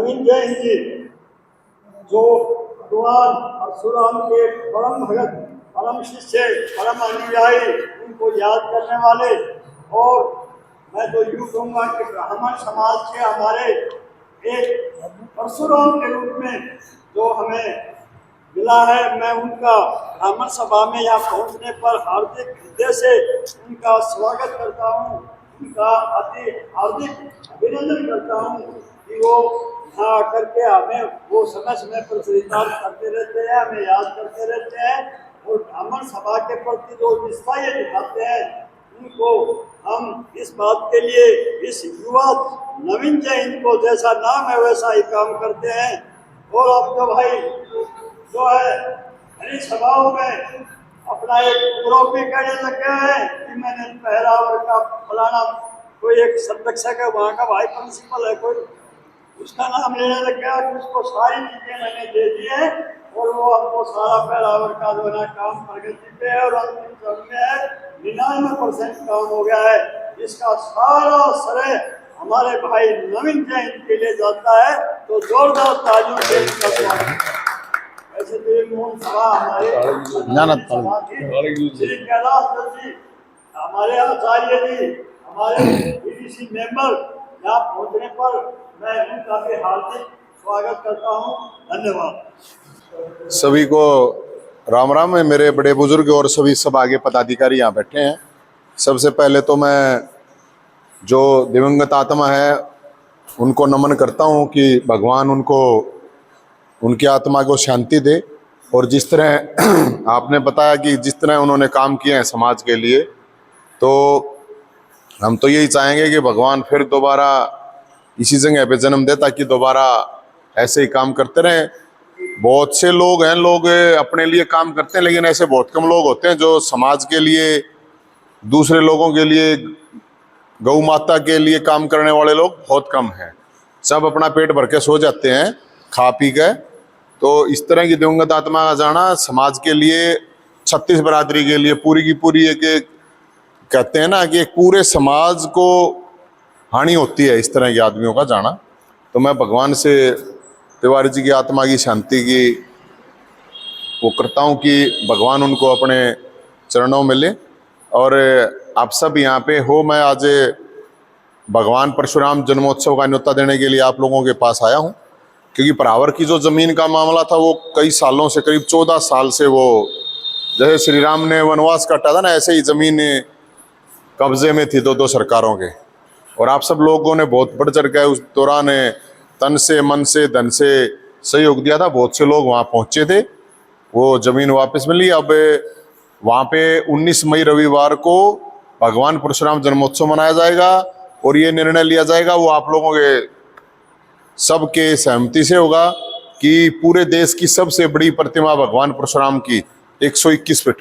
नवीन जैन जी, जो भगवान परशुराम के परम भगत, परम शिष्य, परम अनुयायी, उनको याद करने वाले, और मैं तो यूँ कहूँगा कि ब्राह्मण समाज के हमारे एक परशुराम के रूप में जो हमें मिला है, मैं उनका ब्राह्मण सभा में यहाँ पहुँचने पर हार्दिक हृदय से उनका स्वागत करता हूँ, उनका अति हार्दिक अभिनंदन करता हूँ कि वो यहाँ आकर के हमें वो समय समय पर श्रीकार करते रहते हैं, हमें याद करते रहते हैं, और ब्राह्मण सभा के प्रति जो निष्ठा ये दिखाते हैं, उनको हम इस बात के लिए इस युवा नवीन जैन को जैसा नाम है वैसा ही काम करते हैं। और अब तो भाई जो है हरी सभाओं में अपना एक गौरव भी कहने लगे हैं कि मैंने पहरावर का फलाना, कोई एक संरक्षक है वहाँ का भाई प्रिंसिपल है कोई, उसका नाम लेने लग गया कि उसको सारी चीजें मैंने दे दी है, और वो हमको सारा पहरावर का जो है काम प्रगति पे है, और अंतिम चरण में है 99% काम हो गया है। इसका सारा श्रेय हमारे भाई नवीन जैन के लिए जाता है, तो जोरदार तालियों से इनका स्वागत। ऐसे तो मोहन सभा हमारे श्री कैलाश जी, हमारे आचार्य जी, हमारे बीडीसी मेंबर, यहाँ पहुँचने पर मैं उनका भी हार्दिक स्वागत करता हूँ। धन्यवाद। सभी को राम राम है। मेरे बड़े बुजुर्ग और सभी सभा के पदाधिकारी यहाँ बैठे हैं। सबसे पहले तो मैं जो दिवंगत आत्मा है उनको नमन करता हूँ कि भगवान उनको, उनकी आत्मा को शांति दे। और जिस तरह आपने बताया कि जिस तरह उन्होंने काम किए हैं समाज के लिए, तो हम तो यही चाहेंगे कि भगवान फिर दोबारा इसी जगह पे जन्म दे ताकि दोबारा ऐसे ही काम करते रहें। बहुत से लोग हैं, लोग अपने लिए काम करते हैं, लेकिन ऐसे बहुत कम लोग होते हैं जो समाज के लिए, दूसरे लोगों के लिए, गौ माता के लिए काम करने वाले लोग बहुत कम हैं। सब अपना पेट भर के सो जाते हैं खा पी के। तो इस तरह की दिवंगत आत्मा का जाना समाज के लिए, 36 बरादरी के लिए, पूरी की पूरी एक कहते हैं ना कि एक पूरे समाज को हानि होती है इस तरह के आदमियों का जाना। तो मैं भगवान से तिवारी जी की आत्मा की शांति की वो करता हूँ कि भगवान उनको अपने चरणों में ले। और आप सब यहाँ पे हो, मैं आज भगवान परशुराम जन्मोत्सव का न्योता देने के लिए आप लोगों के पास आया हूँ, क्योंकि परावर की जो ज़मीन का मामला था वो कई सालों से, करीब 14 साल से, वो जैसे श्री राम ने वनवास काटा था ना, ऐसे ही ज़मीन कब्जे में थी दो सरकारों के। और आप सब लोगों ने बहुत बढ़ चढ़ कर उस दौरान तन से, मन से, धन से सहयोग दिया था। बहुत से लोग वहाँ पहुँचे थे, वो ज़मीन वापस मिली। अब वहाँ पे 19 मई रविवार को भगवान परशुराम जन्मोत्सव मनाया जाएगा, और ये निर्णय लिया जाएगा, वो आप लोगों के सबके सहमति से होगा कि पूरे देश की सबसे बड़ी प्रतिमा भगवान परशुराम की 121 फीट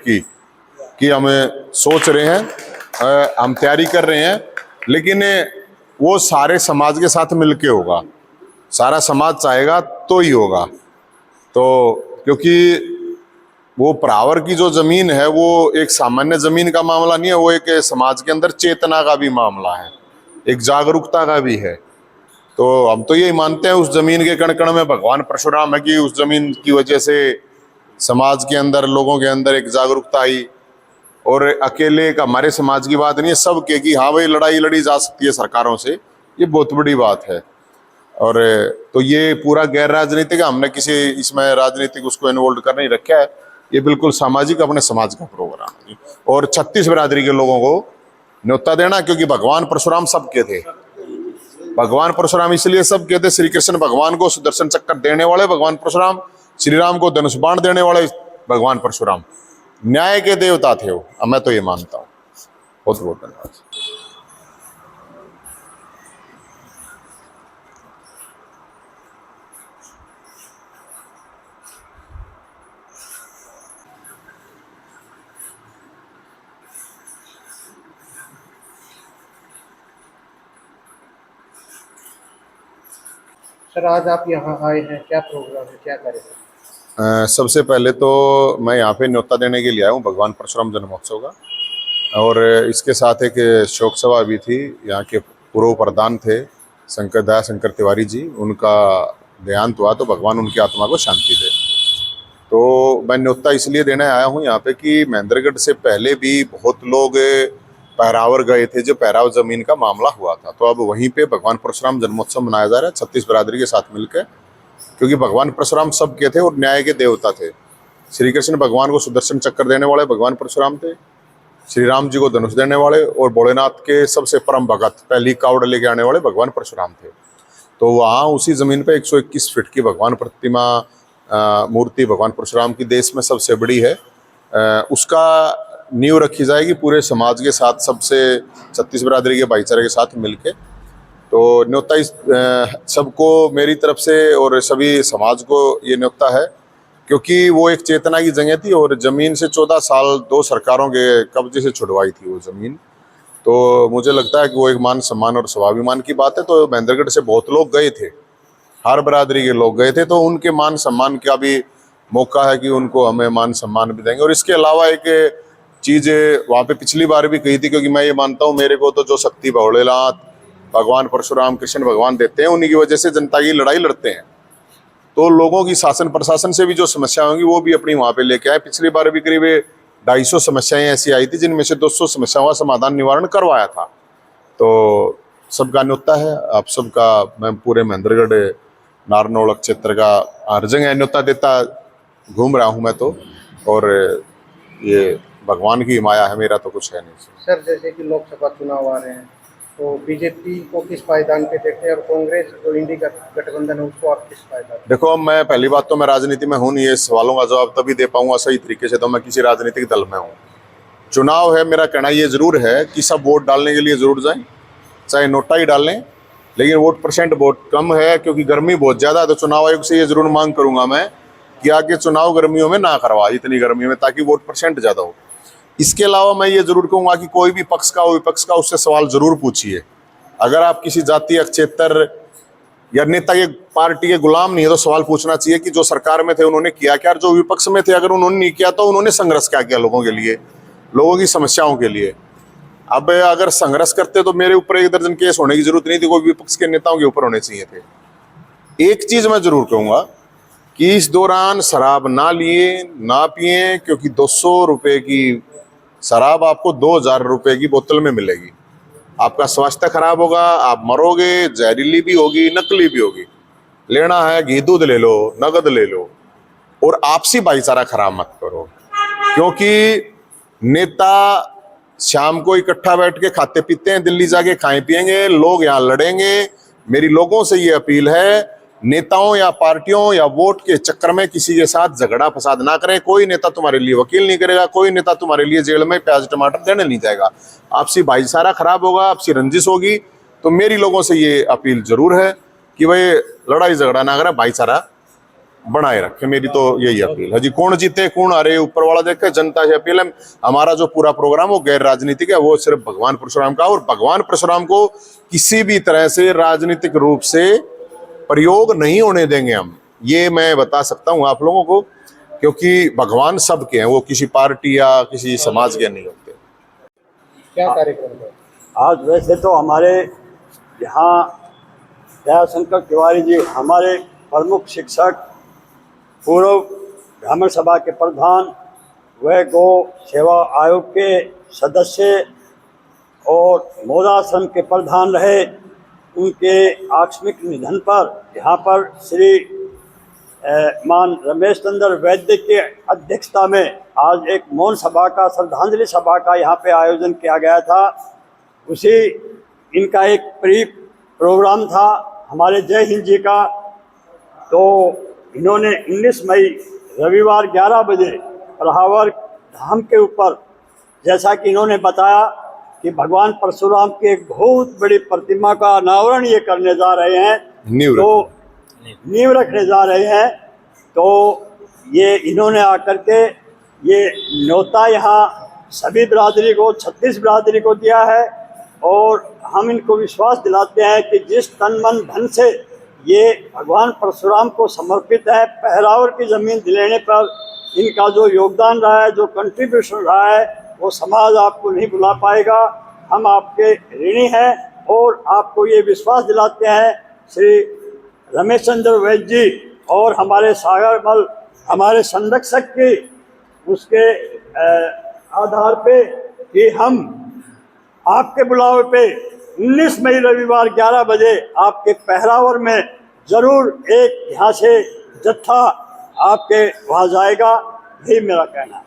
की हम सोच रहे हैं, हम तैयारी कर रहे हैं। लेकिन वो सारे समाज के साथ मिलके होगा, सारा समाज चाहेगा तो ही होगा। तो क्योंकि वो परावर की जो ज़मीन है वो एक सामान्य ज़मीन का मामला नहीं है, वो एक समाज के अंदर चेतना का भी मामला है, एक जागरूकता का भी है। तो हम तो यही मानते हैं उस ज़मीन के कण कण में भगवान परशुराम है कि उस ज़मीन की वजह से समाज के अंदर, लोगों के अंदर एक जागरूकता आई। और अकेले एक हमारे समाज की बात नहीं है, सबके, कि हाँ भाई लड़ाई लड़ी जा सकती है सरकारों से, ये बहुत बड़ी बात है। और तो ये पूरा गैर राजनीतिक, हमने किसी इसमें राजनीतिक उसको इन्वॉल्व कर नहीं रखा है, ये बिल्कुल सामाजिक अपने समाज का प्रोग्राम है। और 36 बिरादरी के लोगों को न्योता देना, क्योंकि भगवान परशुराम सबके थे। भगवान परशुराम इसलिए सबके थे, श्री कृष्ण भगवान को सुदर्शन चक्कर देने वाले भगवान परशुराम, श्री राम को धनुष बाण देने वाले भगवान परशुराम, न्याय के देवता थे वो। मैं तो ये मानता हूँ। बहुत बहुत धन्यवाद। सर, आज आप यहाँ आए हैं, क्या प्रोग्राम है, क्या कार्यक्रम? सबसे पहले तो मैं यहाँ पे न्योता देने के लिए आया हूँ भगवान परशुराम जन्मोत्सव का, और इसके साथ एक शोक सभा भी थी। यहाँ के पूर्व प्रधान थे शंकर दया शंकर तिवारी जी, उनका देहांत हुआ, तो भगवान उनकी आत्मा को शांति दे। तो मैं न्योता इसलिए देने आया हूँ यहाँ पे कि महेंद्रगढ़ से पहले भी बहुत लोग पहरावर गए थे, जो पहराव जमीन का मामला हुआ था। तो अब वहीं पे भगवान परशुराम जन्मोत्सव मनाया जा रहा है 36 बिरादरी के साथ मिलकर, क्योंकि भगवान परशुराम सबके थे और न्याय के देवता थे। श्री कृष्ण भगवान को सुदर्शन चक्र देने वाले भगवान परशुराम थे, श्री राम जी को धनुष देने वाले, और भोलेनाथ के सबसे परम भगत पहली कावड़ लेके आने वाले भगवान परशुराम थे। तो वहाँ उसी जमीन पे 121 फीट की भगवान प्रतिमा मूर्ति भगवान परशुराम की देश में सबसे बड़ी है, उसका नींव रखी जाएगी पूरे समाज के साथ, सबसे 36 बिरादरी के भाईचारे के साथ मिलके। तो न्योता इस सबको मेरी तरफ से और सभी समाज को ये न्योता है, क्योंकि वो एक चेतना की जगह थी और जमीन से 14 साल 2 सरकारों के कब्जे से छुड़वाई थी वो जमीन। तो मुझे लगता है कि वो एक मान सम्मान और स्वाभिमान की बात है। तो महेंद्रगढ़ से बहुत लोग गए थे, हर बिरादरी के लोग गए थे, तो उनके मान सम्मान का भी मौका है कि उनको हमें मान सम्मान भी देंगे। और इसके अलावा एक चीज़ वहाँ पे पिछली बार भी कही थी, क्योंकि मैं ये मानता हूँ मेरे को तो जो शक्ति भोलेनाथ भगवान परशुराम कृष्ण भगवान देते हैं, उन्हीं की वजह से जनता की लड़ाई लड़ते हैं। तो लोगों की शासन प्रशासन से भी जो समस्या होंगी वो भी अपनी वहाँ पे लेके आए। पिछली बार भी करीब 250 समस्याएं ऐसी आई थी, जिनमें से 200 समस्याओं का समाधान निवारण करवाया था। तो सबका न्योता है, आप सबका मैं पूरे महेंद्रगढ़ नारनौल क्षेत्र का हर जगह न्योता देता घूम रहा हूँ मैं तो, और ये भगवान की माया है, मेरा तो कुछ है नहीं। सर, जैसे कि लोकसभा चुनाव आ रहे हैं, तो बीजेपी को किस पायदान पे देखते हैं, और कांग्रेस जो इंडी गठबंधन है उसको आप किस पायदान? देखो, मैं पहली बात तो मैं राजनीति में हूँ नहीं, ये सवालों का जवाब तभी दे पाऊंगा सही तरीके से तो मैं किसी राजनीतिक दल में हूँ। चुनाव है, मेरा कहना ये जरूर है कि सब वोट डालने के लिए जरूर जाएं, चाहे नोटा ही डाल लें, लेकिन वोट परसेंट बहुत कम है, क्योंकि गर्मी बहुत ज़्यादा है। तो चुनाव आयोग से ये जरूर मांग करूंगा मैं कि आगे चुनाव गर्मियों में ना करवा, इतनी गर्मी में, ताकि वोट परसेंट ज़्यादा हो। इसके अलावा मैं ये जरूर कहूँगा कि कोई भी पक्ष का हो विपक्ष का, उससे सवाल जरूर पूछिए। अगर आप किसी जातीय क्षेत्र या नेता के पार्टी के गुलाम नहीं है तो सवाल पूछना चाहिए कि जो सरकार में थे उन्होंने किया क्या, और जो विपक्ष में थे अगर उन्होंने नहीं किया तो उन्होंने संघर्ष क्या किया लोगों के लिए, लोगों की समस्याओं के लिए। अब अगर संघर्ष करते तो मेरे ऊपर 1 दर्जन केस होने की जरूरत नहीं थी, कोई विपक्ष के नेताओं के ऊपर होने चाहिए थे। एक चीज मैं जरूर कहूंगा कि इस दौरान शराब ना लिए ना पिए, क्योंकि 200 रुपए की शराब आपको 2000 रुपए की बोतल में मिलेगी। आपका स्वास्थ्य खराब होगा, आप मरोगे, जहरीली भी होगी, नकली भी होगी। लेना है घी दूध ले लो, नगद ले लो, और आपसी भाईचारा खराब मत करो, क्योंकि नेता शाम को इकट्ठा बैठ के खाते पीते हैं, दिल्ली जाके खाए पिएंगे, लोग यहाँ लड़ेंगे। मेरी लोगों से ये अपील है, नेताओं या पार्टियों या वोट के चक्कर में किसी के साथ झगड़ा फसाद ना करें। कोई नेता तुम्हारे लिए वकील नहीं करेगा, कोई नेता तुम्हारे लिए जेल में प्याज टमाटर देने नहीं जाएगा। आपसी भाईचारा खराब होगा, आपसी रंजिश होगी। तो मेरी लोगों से ये अपील जरूर है कि भाई लड़ाई झगड़ा ना करें, भाईचारा बनाए रखे। मेरी तो यही अपील है जी। कौन जीते कौन हारे ऊपर वाला देखे, जनता से अपील है। हमारा जो पूरा प्रोग्राम वो गैर राजनीतिक है, वो सिर्फ भगवान परशुराम का, और भगवान परशुराम को किसी भी तरह से राजनीतिक रूप से प्रयोग नहीं होने देंगे हम, ये मैं बता सकता हूँ आप लोगों को, क्योंकि भगवान सबके हैं, वो किसी पार्टी या किसी समाज के नहीं होते। क्या कार्यक्रम है आज? वैसे तो हमारे यहाँ दयाशंकर तिवारी जी हमारे प्रमुख शिक्षक, पूर्व ब्राह्मण सभा के प्रधान, व गौ सेवा आयोग के सदस्य और मोदाश्रम के प्रधान रहे। उनके आकस्मिक निधन पर यहाँ पर श्री मान रमेश चंद्र वैद्य के अध्यक्षता में आज एक मौन सभा का, श्रद्धांजलि सभा का यहाँ पे आयोजन किया गया था। उसी इनका एक प्री प्रोग्राम था हमारे जय हिंद जी का। तो इन्होंने 19 मई रविवार 11 बजे प्रहावर धाम के ऊपर, जैसा कि इन्होंने बताया कि भगवान परशुराम की एक बहुत बड़ी प्रतिमा का अनावरण ये करने जा रहे हैं, नींव रखने जा रहे हैं। तो ये इन्होंने आकर के ये न्योता यहाँ सभी बिरादरी को, 36 बिरादरी को दिया है, और हम इनको विश्वास दिलाते हैं कि जिस तन मन धन से ये भगवान परशुराम को समर्पित है, पहरावर की ज़मीन दिलाने पर इनका जो योगदान रहा है, जो कंट्रीब्यूशन रहा है, वो समाज आपको नहीं भुला पाएगा। हम आपके ऋणी हैं और आपको ये विश्वास दिलाते हैं श्री रमेश चंद्र वैद्य जी और हमारे सागरमल हमारे संरक्षक की उसके आधार पे कि हम आपके बुलावे पे 19 मई रविवार 11 बजे आपके पहरावर में जरूर एक यहाँ से जत्था आपके वहाँ जाएगा, यही मेरा कहना है।